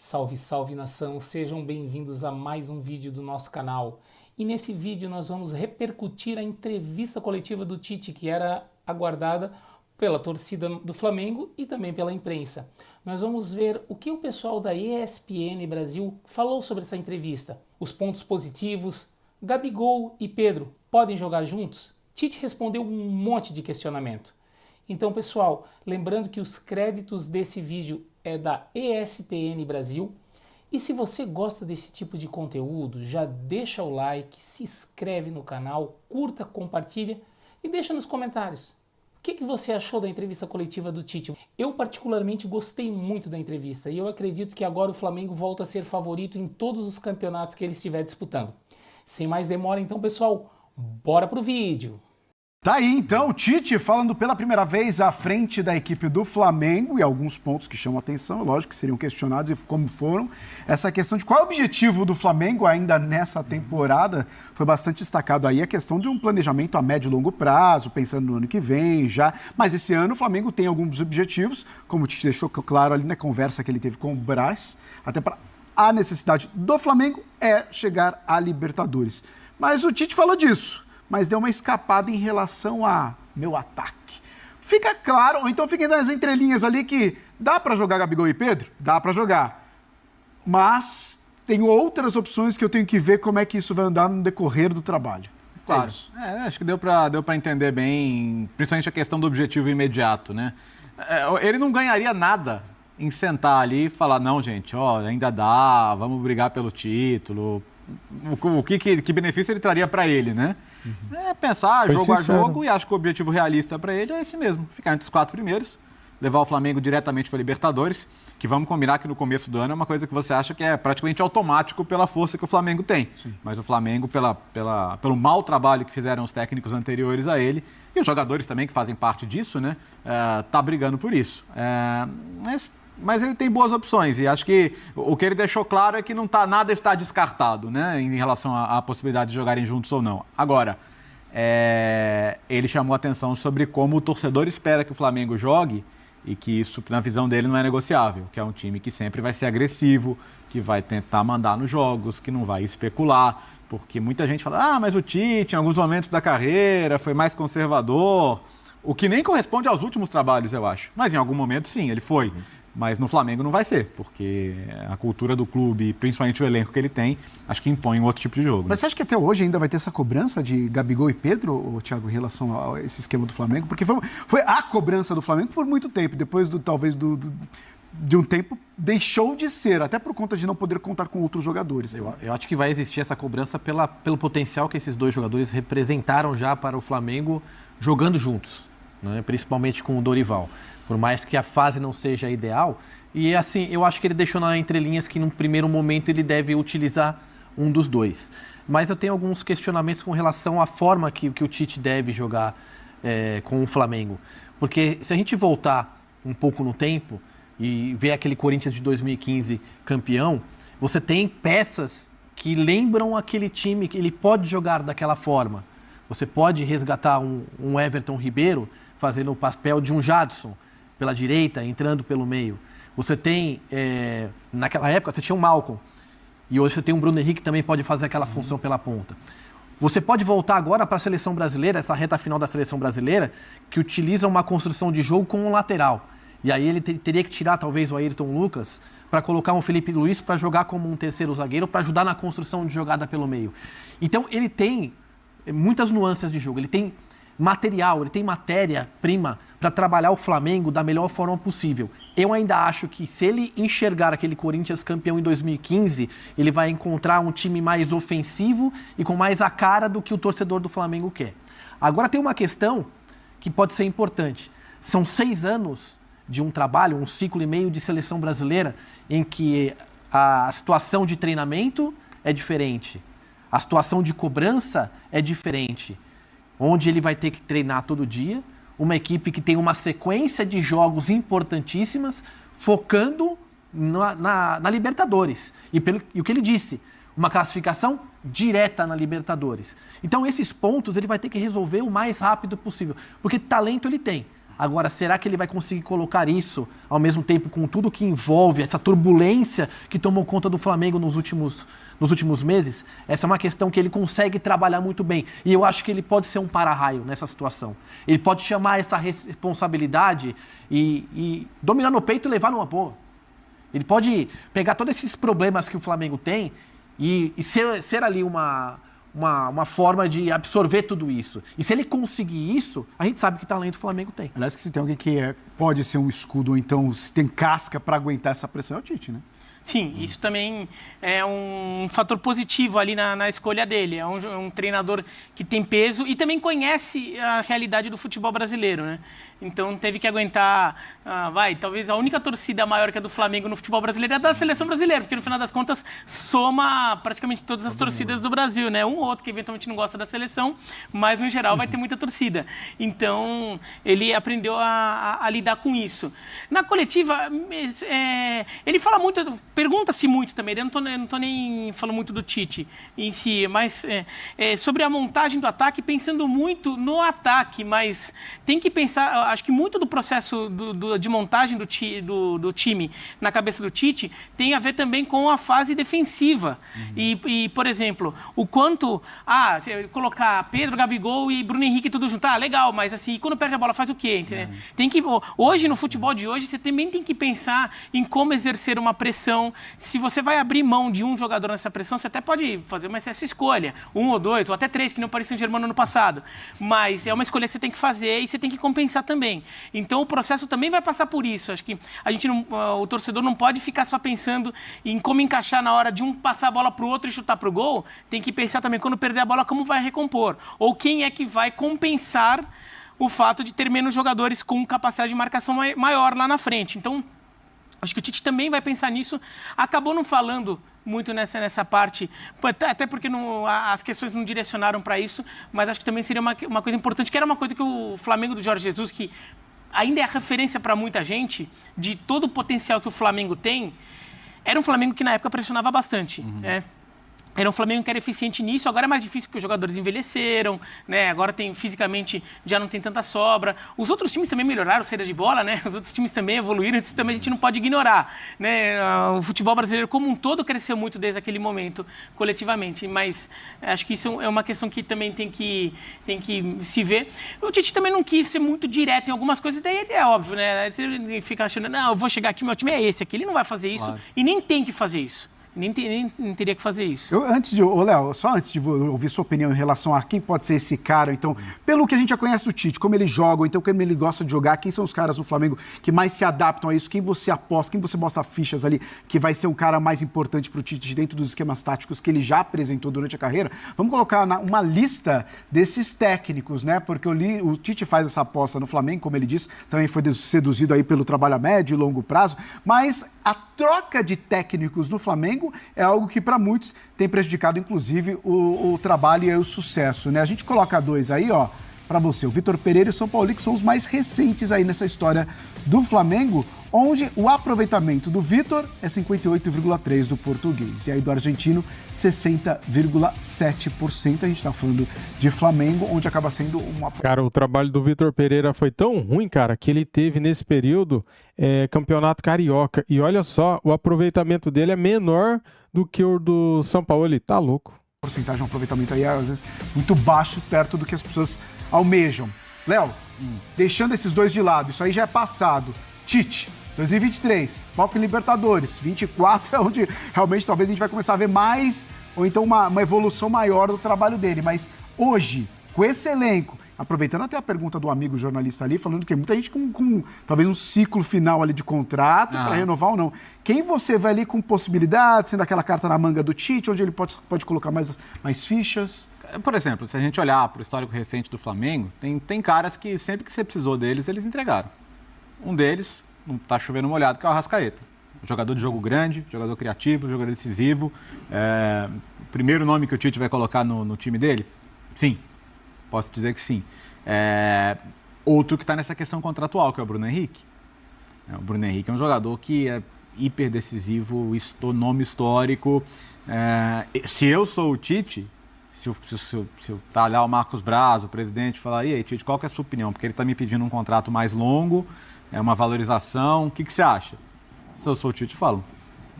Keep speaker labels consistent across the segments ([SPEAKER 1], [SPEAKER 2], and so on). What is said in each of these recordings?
[SPEAKER 1] Salve, salve nação, sejam bem-vindos a mais um vídeo do nosso canal. E nesse vídeo nós vamos repercutir a entrevista coletiva do Tite, que era aguardada pela torcida do Flamengo e também pela imprensa. Nós vamos ver o que o pessoal da ESPN Brasil falou sobre essa entrevista. Os pontos positivos, Gabigol e Pedro podem jogar juntos? Tite respondeu um monte de questionamento. Então, pessoal, lembrando que os créditos desse vídeo é da ESPN Brasil. E se você gosta desse tipo de conteúdo, já deixa o like, se inscreve no canal, curta, compartilha e deixa nos comentários. O que você achou da entrevista coletiva do Tite? Eu particularmente gostei muito da entrevista e eu acredito que agora o Flamengo volta a ser favorito em todos os campeonatos que ele estiver disputando. Sem mais demora, então, pessoal, bora pro vídeo!
[SPEAKER 2] Tá aí, então, o Tite falando pela primeira vez à frente da equipe do Flamengo e alguns pontos que chamam a atenção, lógico que seriam questionados e como foram. Essa questão de qual é o objetivo do Flamengo ainda nessa temporada foi bastante destacado aí a questão de um planejamento a médio e longo prazo, pensando no ano que vem já. Mas esse ano o Flamengo tem alguns objetivos, como o Tite deixou claro ali na conversa que ele teve com o Braz, até para a necessidade do Flamengo é chegar à Libertadores. Mas o Tite falou disso, mas deu uma escapada em relação a meu ataque. Fica claro, ou então fiquem nas entrelinhas ali que dá para jogar Gabigol e Pedro? Dá para jogar. Mas tem outras opções que eu tenho que ver como é que isso vai andar no decorrer do trabalho.
[SPEAKER 3] Claro. Acho que deu para entender bem, principalmente a questão do objetivo imediato, né? Ele não ganharia nada em sentar ali e falar, não, gente, ainda dá, vamos brigar pelo título. Que benefício ele traria para ele, né? Pensar jogo a jogo, e acho que o objetivo realista para ele é esse mesmo, ficar entre os 4 primeiros, levar o Flamengo diretamente para a Libertadores, que vamos combinar que no começo do ano é uma coisa que você acha que é praticamente automático pela força que o Flamengo tem. Sim. Mas o Flamengo, pelo mau trabalho que fizeram os técnicos anteriores a ele, e os jogadores também que fazem parte disso, né? Tá brigando por isso. Mas ele tem boas opções e acho que o que ele deixou claro é que nada está descartado, né, em relação à possibilidade de jogarem juntos ou não. Agora, ele chamou a atenção sobre como o torcedor espera que o Flamengo jogue e que isso, na visão dele, não é negociável, que é um time que sempre vai ser agressivo, que vai tentar mandar nos jogos, que não vai especular, porque muita gente fala, mas o Tite, em alguns momentos da carreira, foi mais conservador, o que nem corresponde aos últimos trabalhos, eu acho. Mas em algum momento, sim, ele foi. Mas no Flamengo não vai ser, porque a cultura do clube, principalmente o elenco que ele tem, acho que impõe um outro tipo de jogo.
[SPEAKER 2] Mas você acha que até hoje ainda vai ter essa cobrança de Gabigol e Pedro, Thiago, em relação a esse esquema do Flamengo? Porque foi a cobrança do Flamengo por muito tempo, depois de um tempo deixou de ser, até por conta de não poder contar com outros jogadores.
[SPEAKER 4] Eu acho que vai existir essa cobrança pelo potencial que esses dois jogadores representaram já para o Flamengo jogando juntos, né? Principalmente com o Dorival. Por mais que a fase não seja ideal. E assim, eu acho que ele deixou nas entrelinhas que num primeiro momento ele deve utilizar um dos dois. Mas eu tenho alguns questionamentos com relação à forma que o Tite deve jogar com o Flamengo. Porque se a gente voltar um pouco no tempo e ver aquele Corinthians de 2015 campeão, você tem peças que lembram aquele time que ele pode jogar daquela forma. Você pode resgatar um Everton Ribeiro fazendo o papel de um Jadson pela direita, entrando pelo meio. Você tem, naquela época, você tinha um Malcom. E hoje você tem um Bruno Henrique que também pode fazer aquela função pela ponta. Você pode voltar agora para a seleção brasileira, essa reta final da seleção brasileira, que utiliza uma construção de jogo com um lateral. E aí ele teria que tirar, talvez, o Ayrton Lucas para colocar um Felipe Luiz para jogar como um terceiro zagueiro, para ajudar na construção de jogada pelo meio. Então, ele tem muitas nuances de jogo. Ele tem material, ele tem matéria-prima para trabalhar o Flamengo da melhor forma possível. Eu ainda acho que se ele enxergar aquele Corinthians campeão em 2015, ele vai encontrar um time mais ofensivo e com mais a cara do que o torcedor do Flamengo quer. Agora tem uma questão que pode ser importante. São 6 anos de um trabalho, um ciclo e meio de seleção brasileira em que a situação de treinamento é diferente, a situação de cobrança é diferente, onde ele vai ter que treinar todo dia, uma equipe que tem uma sequência de jogos importantíssimas, focando na Libertadores. E o que ele disse, uma classificação direta na Libertadores. Então, esses pontos ele vai ter que resolver o mais rápido possível, porque talento ele tem. Agora, será que ele vai conseguir colocar isso ao mesmo tempo com tudo que envolve essa turbulência que tomou conta do Flamengo nos últimos meses? Essa é uma questão que ele consegue trabalhar muito bem. E eu acho que ele pode ser um para-raio nessa situação. Ele pode chamar essa responsabilidade e dominar no peito e levar numa boa. Ele pode pegar todos esses problemas que o Flamengo tem e ser ali uma forma de absorver tudo isso. E se ele conseguir isso, a gente sabe que talento o Flamengo tem.
[SPEAKER 2] Aliás, que se tem alguém que pode ser um escudo, ou então se tem casca para aguentar essa pressão, é o Tite, né?
[SPEAKER 5] Sim, isso também é um fator positivo ali na escolha dele. É um treinador que tem peso e também conhece a realidade do futebol brasileiro, né? Então teve que aguentar, talvez a única torcida maior que a do Flamengo no futebol brasileiro é a da seleção brasileira, porque no final das contas soma praticamente todas as torcidas do Brasil, né? Um ou outro que eventualmente não gosta da seleção, mas no geral vai ter muita torcida. Então ele aprendeu a lidar com isso. Na coletiva, ele fala muito, pergunta-se muito também, eu não estou nem falando muito do Tite em si, mas sobre a montagem do ataque, pensando muito no ataque, mas tem que pensar, acho que muito do processo de montagem do time na cabeça do Tite tem a ver também com a fase defensiva. E por exemplo, o quanto, colocar Pedro, Gabigol e Bruno Henrique tudo junto, legal, mas assim, quando perde a bola faz o quê? Tem que, hoje, no futebol de hoje, você também tem que pensar em como exercer uma pressão. Se você vai abrir mão de um jogador nessa pressão, você até pode fazer uma excesso escolha, 1 ou 2, ou até 3, que não parecia o Saint-Germain no ano passado. Mas é uma escolha que você tem que fazer e você tem que compensar também. Então o processo também vai passar por isso. Acho que o torcedor não pode ficar só pensando em como encaixar na hora de um passar a bola para o outro e chutar para o gol. Tem que pensar também, quando perder a bola, como vai recompor. Ou quem é que vai compensar o fato de ter menos jogadores com capacidade de marcação maior lá na frente. Então, acho que o Tite também vai pensar nisso. Acabou não falando muito nessa parte, até porque as questões não direcionaram para isso, mas acho que também seria uma coisa importante, que era uma coisa que o Flamengo do Jorge Jesus, que ainda é a referência para muita gente, de todo o potencial que o Flamengo tem, era um Flamengo que na época pressionava bastante, né? Era um Flamengo que era eficiente nisso, agora é mais difícil porque os jogadores envelheceram, né? Agora fisicamente já não tem tanta sobra. Os outros times também melhoraram a saída de bola, né? Os outros times também evoluíram, isso também a gente não pode ignorar, né? O futebol brasileiro como um todo cresceu muito desde aquele momento, coletivamente, mas acho que isso é uma questão que também tem que se ver. O Tite também não quis ser muito direto em algumas coisas, daí é óbvio, né? Ele fica achando, não, eu vou chegar aqui, meu time é esse aqui, ele não vai fazer isso, claro. E nem tem que fazer isso. Nem teria que fazer isso.
[SPEAKER 2] Léo, só antes de ouvir sua opinião em relação a quem pode ser esse cara, então, pelo que a gente já conhece do Tite, como ele joga, ou então como ele gosta de jogar, quem são os caras do Flamengo que mais se adaptam a isso, quem você aposta, quem você mostra fichas ali, que vai ser um cara mais importante para o Tite dentro dos esquemas táticos que ele já apresentou durante a carreira. Vamos colocar uma lista desses técnicos, né? Porque o Tite faz essa aposta no Flamengo, como ele disse, também foi seduzido aí pelo trabalho a médio e longo prazo, mas a troca de técnicos no Flamengo é algo que para muitos tem prejudicado, inclusive, o trabalho e o sucesso, né? A gente coloca 2 aí, ó, para você, o Vitor Pereira e o São Paulo, que são os mais recentes aí nessa história do Flamengo, onde o aproveitamento do Vitor é 58,3% do português, e aí do argentino, 60,7%. A gente está falando de Flamengo, onde acaba sendo uma...
[SPEAKER 6] Cara, o trabalho do Vitor Pereira foi tão ruim, cara, que ele teve nesse período campeonato carioca, e olha só, o aproveitamento dele é menor do que o do São Paulo, ele tá louco.
[SPEAKER 2] A porcentagem de um aproveitamento aí, às vezes, muito baixo, perto do que as pessoas almejam. Léo, deixando esses dois de lado, isso aí já é passado. Tite, 2023, foco em Libertadores. 24 é onde realmente talvez a gente vai começar a ver mais, ou então uma evolução maior do trabalho dele. Mas hoje, com esse elenco, aproveitando até a pergunta do amigo jornalista ali, falando que muita gente com talvez um ciclo final ali de contrato para renovar ou não. Quem você vê ali com possibilidade, sendo aquela carta na manga do Tite, onde ele pode colocar mais fichas?
[SPEAKER 3] Por exemplo, se a gente olhar para o histórico recente do Flamengo, tem caras que sempre que você precisou deles, eles entregaram. Um deles, não está chovendo molhado, que é o Arrascaeta. Jogador de jogo grande, jogador criativo, jogador decisivo. O primeiro nome que o Tite vai colocar no time dele? Sim, posso dizer que sim. Outro que está nessa questão contratual, que é o Bruno Henrique. O Bruno Henrique é um jogador que é hiper decisivo, nome histórico. Se eu sou o Tite, Se tá lá o Marcos Braz, o presidente, falar, e aí, Tite, qual que é a sua opinião? Porque ele está me pedindo um contrato mais longo, é uma valorização, o que você acha? Se eu sou o Tite, eu falo,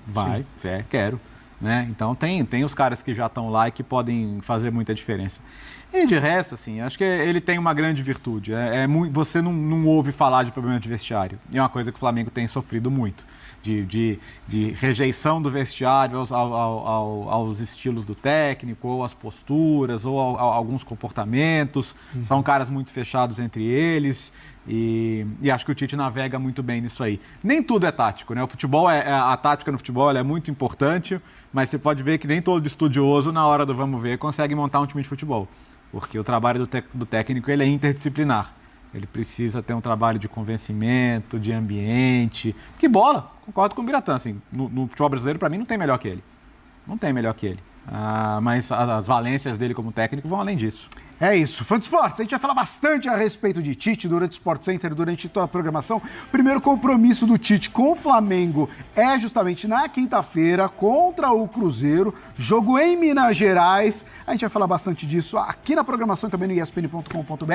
[SPEAKER 3] vai, quero. Né? Então tem os caras que já estão lá e que podem fazer muita diferença. E de resto, assim, acho que ele tem uma grande virtude. Você não ouve falar de problema de vestiário. E é uma coisa que o Flamengo tem sofrido muito. De rejeição do vestiário aos estilos do técnico, ou às posturas, ou alguns comportamentos. São caras muito fechados entre eles. E acho que o Tite navega muito bem nisso aí. Nem tudo é tático, né? O futebol, a tática no futebol é muito importante, mas você pode ver que nem todo estudioso, na hora do vamos ver, consegue montar um time de futebol. Porque o trabalho do técnico ele é interdisciplinar. Ele precisa ter um trabalho de convencimento, de ambiente. Que bola! Concordo com o Biratã. Assim, no futebol brasileiro, para mim, não tem melhor que ele. Não tem melhor que ele. Mas as valências dele como técnico vão além disso.
[SPEAKER 2] É isso. Fã de esportes, a gente vai falar bastante a respeito de Tite durante o Sport Center, durante toda a programação. O primeiro compromisso do Tite com o Flamengo é justamente na quinta-feira contra o Cruzeiro, jogo em Minas Gerais. A gente vai falar bastante disso aqui na programação e também no espn.com.br.